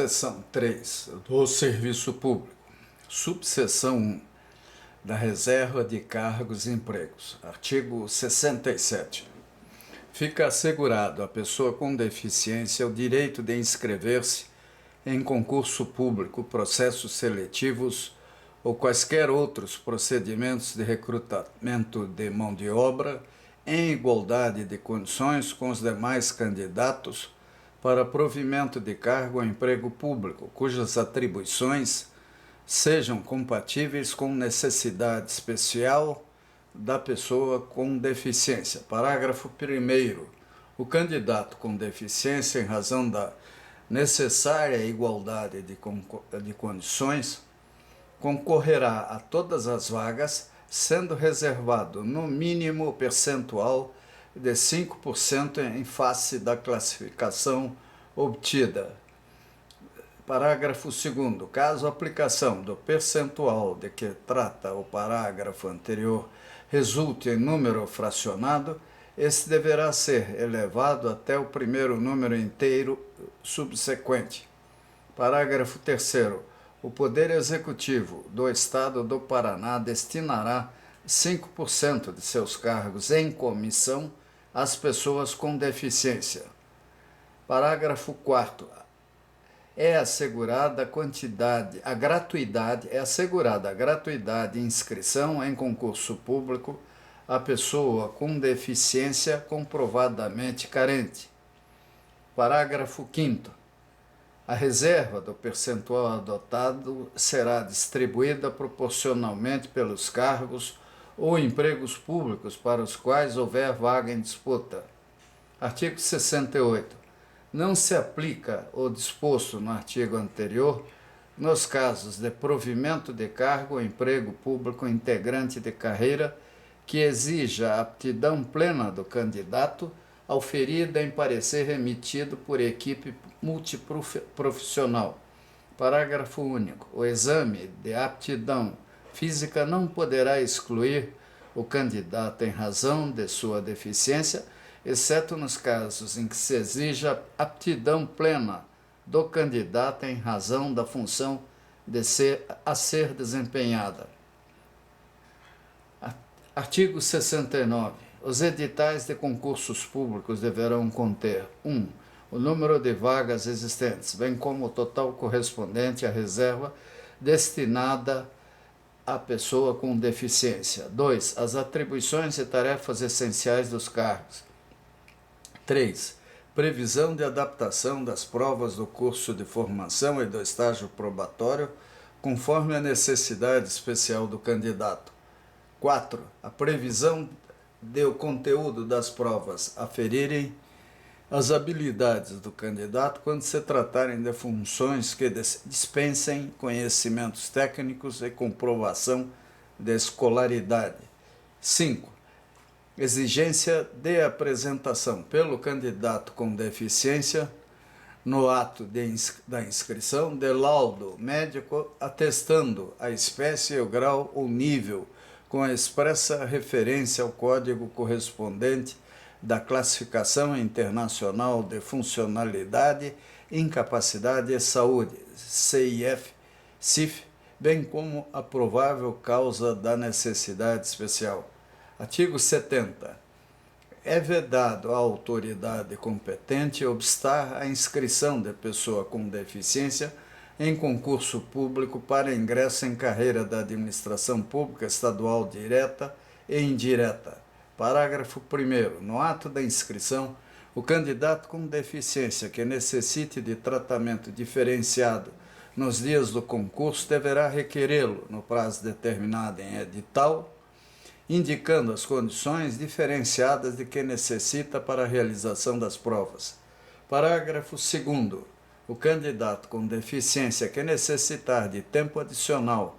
Seção 3 do Serviço Público. Subseção 1 da Reserva de Cargos e Empregos. Artigo 67. Fica assegurado à pessoa com deficiência o direito de inscrever-se em concurso público, processos seletivos ou quaisquer outros procedimentos de recrutamento de mão de obra em igualdade de condições com os demais candidatos para provimento de cargo ou emprego público, cujas atribuições sejam compatíveis com necessidade especial da pessoa com deficiência. Parágrafo 1º. O candidato com deficiência, em razão da necessária igualdade de condições, concorrerá a todas as vagas, sendo reservado no mínimo percentual de 5% em face da classificação obtida. Parágrafo 2º. Caso a aplicação do percentual de que trata o parágrafo anterior resulte em número fracionado, esse deverá ser elevado até o primeiro número inteiro subsequente. Parágrafo 3º. O Poder Executivo do Estado do Paraná destinará 5% de seus cargos em comissão às pessoas com deficiência. Parágrafo 4º. É assegurada a gratuidade de inscrição em concurso público à pessoa com deficiência comprovadamente carente. Parágrafo 5º. A reserva do percentual adotado será distribuída proporcionalmente pelos cargos ou empregos públicos para os quais houver vaga em disputa. Artigo 68. Não se aplica o disposto no artigo anterior nos casos de provimento de cargo ou emprego público integrante de carreira que exija a aptidão plena do candidato, auferida em parecer emitido por equipe multiprofissional. Parágrafo único. O exame de aptidão física não poderá excluir o candidato em razão de sua deficiência, exceto nos casos em que se exija aptidão plena do candidato em razão da função a ser desempenhada. Artigo 69. Os editais de concursos públicos deverão conter 1. O número de vagas existentes, bem como o total correspondente à reserva destinada à pessoa com deficiência. 2. As atribuições e tarefas essenciais dos cargos. 3. Previsão de adaptação das provas do curso de formação e do estágio probatório, conforme a necessidade especial do candidato. 4. A previsão do conteúdo das provas aferirem as habilidades do candidato quando se tratarem de funções que dispensem conhecimentos técnicos e comprovação de escolaridade. 5. Exigência de apresentação pelo candidato com deficiência, no ato da inscrição, de laudo médico atestando a espécie, o grau ou nível, com a expressa referência ao código correspondente da Classificação Internacional de Funcionalidade, Incapacidade e Saúde, CIF, bem como a provável causa da necessidade especial. Artigo 70. É vedado à autoridade competente obstar a inscrição de pessoa com deficiência em concurso público para ingresso em carreira da administração pública estadual direta e indireta. Parágrafo 1º. No ato da inscrição, o candidato com deficiência que necessite de tratamento diferenciado nos dias do concurso deverá requerê-lo no prazo determinado em edital, indicando as condições diferenciadas de que necessita para a realização das provas. Parágrafo 2º. O candidato com deficiência que necessitar de tempo adicional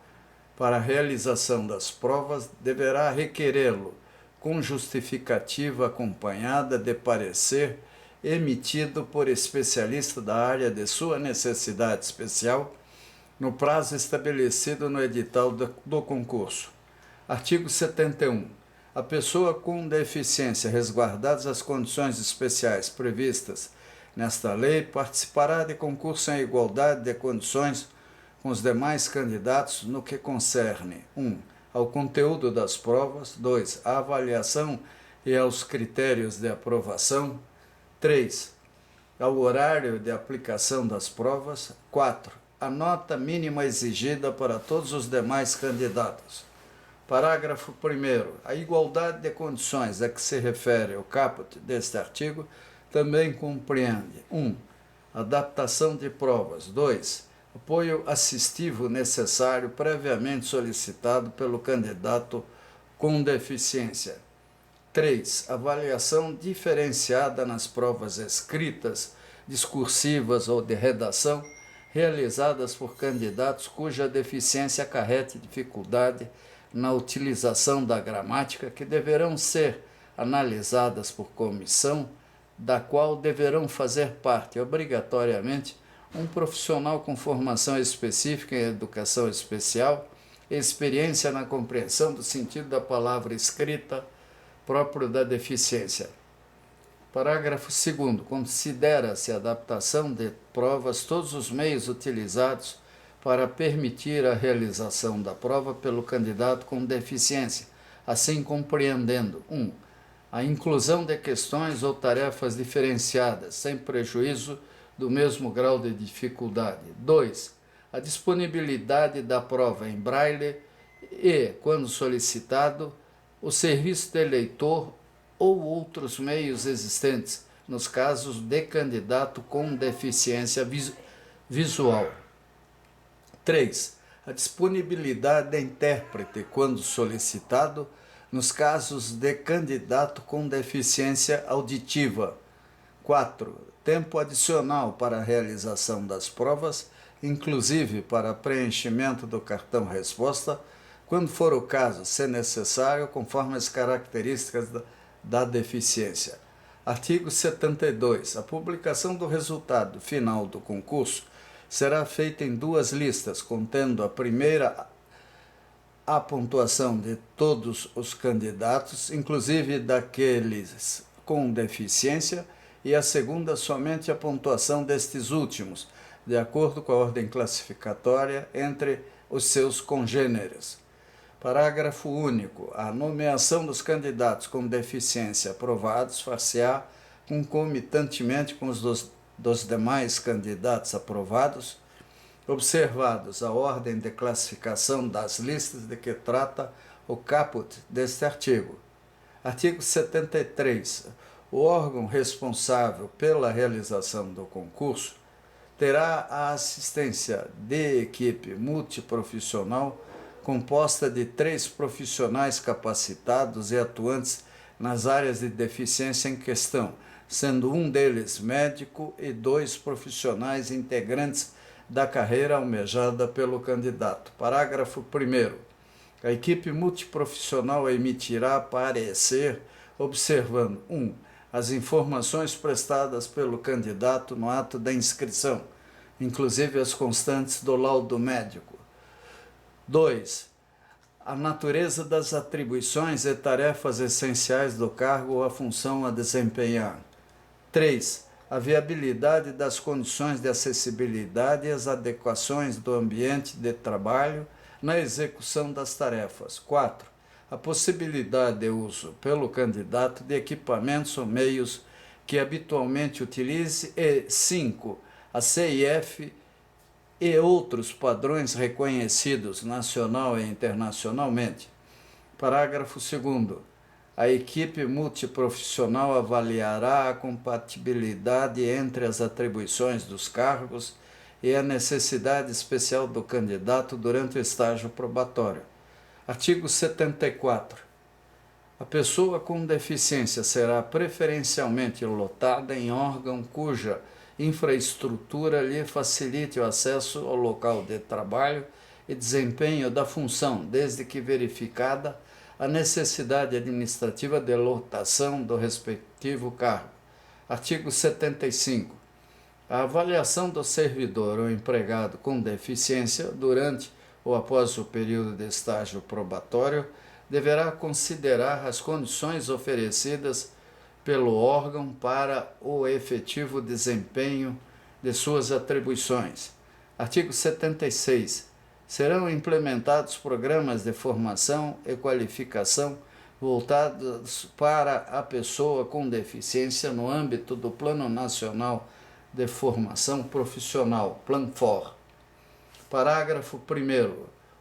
para a realização das provas deverá requerê-lo com justificativa acompanhada de parecer emitido por especialista da área de sua necessidade especial no prazo estabelecido no edital do concurso. Artigo 71. A pessoa com deficiência, resguardadas as condições especiais previstas nesta lei participará de concurso em igualdade de condições com os demais candidatos no que concerne 1. Ao conteúdo das provas, 2. À avaliação e aos critérios de aprovação, 3. Ao horário de aplicação das provas, 4. A nota mínima exigida para todos os demais candidatos. Parágrafo 1º. A igualdade de condições a que se refere o caput deste artigo também compreende 1. Adaptação de provas, 2. Apoio assistivo necessário previamente solicitado pelo candidato com deficiência. 3. Avaliação diferenciada nas provas escritas, discursivas ou de redação, realizadas por candidatos cuja deficiência acarrete dificuldade na utilização da gramática, que deverão ser analisadas por comissão, da qual deverão fazer parte, obrigatoriamente, um profissional com formação específica em educação especial, experiência na compreensão do sentido da palavra escrita próprio da deficiência. Parágrafo 2º. Considera-se a adaptação de provas todos os meios utilizados para permitir a realização da prova pelo candidato com deficiência, assim compreendendo 1. A inclusão de questões ou tarefas diferenciadas, sem prejuízo do mesmo grau de dificuldade. 2. A disponibilidade da prova em braille e, quando solicitado, o serviço de leitor ou outros meios existentes, nos casos de candidato com deficiência visual. 3. A disponibilidade de intérprete, quando solicitado, nos casos de candidato com deficiência auditiva. 4. Tempo adicional para a realização das provas, inclusive para preenchimento do cartão-resposta, quando for o caso, se necessário, conforme as características da deficiência. Artigo 72. A publicação do resultado final do concurso será feita em 2 listas, contendo a primeira a pontuação de todos os candidatos, inclusive daqueles com deficiência, e a segunda somente a pontuação destes últimos, de acordo com a ordem classificatória entre os seus congêneres. Parágrafo único. A nomeação dos candidatos com deficiência aprovados far-se-á concomitantemente com os dos demais candidatos aprovados, observados a ordem de classificação das listas de que trata o caput deste artigo. Artigo 73. O órgão responsável pela realização do concurso terá a assistência de equipe multiprofissional composta de 3 profissionais capacitados e atuantes nas áreas de deficiência em questão, sendo um deles médico e 2 profissionais integrantes da carreira almejada pelo candidato. Parágrafo 1º. A equipe multiprofissional emitirá parecer observando 1. As informações prestadas pelo candidato no ato da inscrição, inclusive as constantes do laudo médico. 2. A natureza das atribuições e tarefas essenciais do cargo ou a função a desempenhar. 3. A viabilidade das condições de acessibilidade e as adequações do ambiente de trabalho na execução das tarefas. 4. A possibilidade de uso pelo candidato de equipamentos ou meios que habitualmente utilize. E 5. A CIF e outros padrões reconhecidos nacional e internacionalmente. Parágrafo 2º. A equipe multiprofissional avaliará a compatibilidade entre as atribuições dos cargos e a necessidade especial do candidato durante o estágio probatório. Artigo 74. A pessoa com deficiência será preferencialmente lotada em órgão cuja infraestrutura lhe facilite o acesso ao local de trabalho e desempenho da função, desde que verificada a necessidade administrativa de lotação do respectivo cargo. Artigo 75. A avaliação do servidor ou empregado com deficiência durante ou após o período de estágio probatório deverá considerar as condições oferecidas pelo órgão para o efetivo desempenho de suas atribuições. Artigo 76. Serão implementados programas de formação e qualificação voltados para a pessoa com deficiência no âmbito do Plano Nacional de Formação Profissional, PLANFOR. Parágrafo 1º.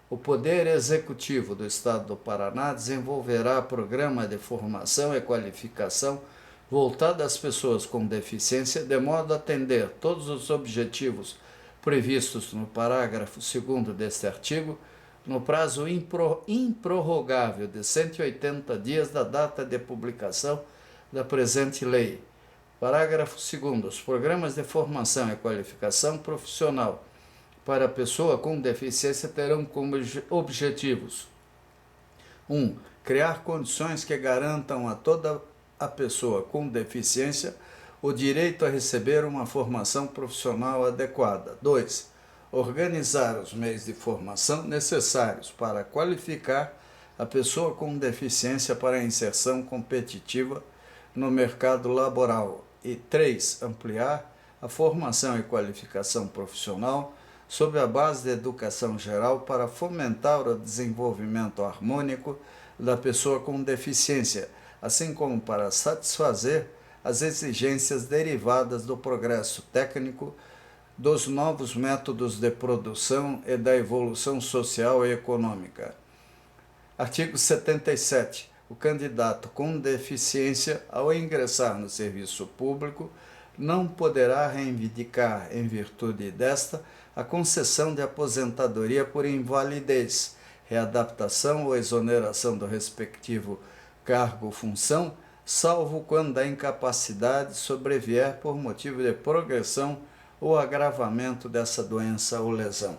O Poder Executivo do Estado do Paraná desenvolverá programa de formação e qualificação voltado às pessoas com deficiência, de modo a atender todos os objetivos previstos no parágrafo 2º deste artigo, no prazo improrrogável de 180 dias da data de publicação da presente lei. Parágrafo 2º. Os programas de formação e qualificação profissional para a pessoa com deficiência terão como objetivos: 1. Criar condições que garantam a toda a pessoa com deficiência o direito a receber uma formação profissional adequada. 2. Organizar os meios de formação necessários para qualificar a pessoa com deficiência para a inserção competitiva no mercado laboral. E 3. Ampliar a formação e qualificação profissional sob a base de educação geral para fomentar o desenvolvimento harmônico da pessoa com deficiência, assim como para satisfazer as exigências derivadas do progresso técnico, dos novos métodos de produção e da evolução social e econômica. Artigo 77. O candidato com deficiência, ao ingressar no serviço público, não poderá reivindicar, em virtude desta, a concessão de aposentadoria por invalidez, readaptação ou exoneração do respectivo cargo ou função, salvo quando a incapacidade sobrevier por motivo de progressão ou agravamento dessa doença ou lesão.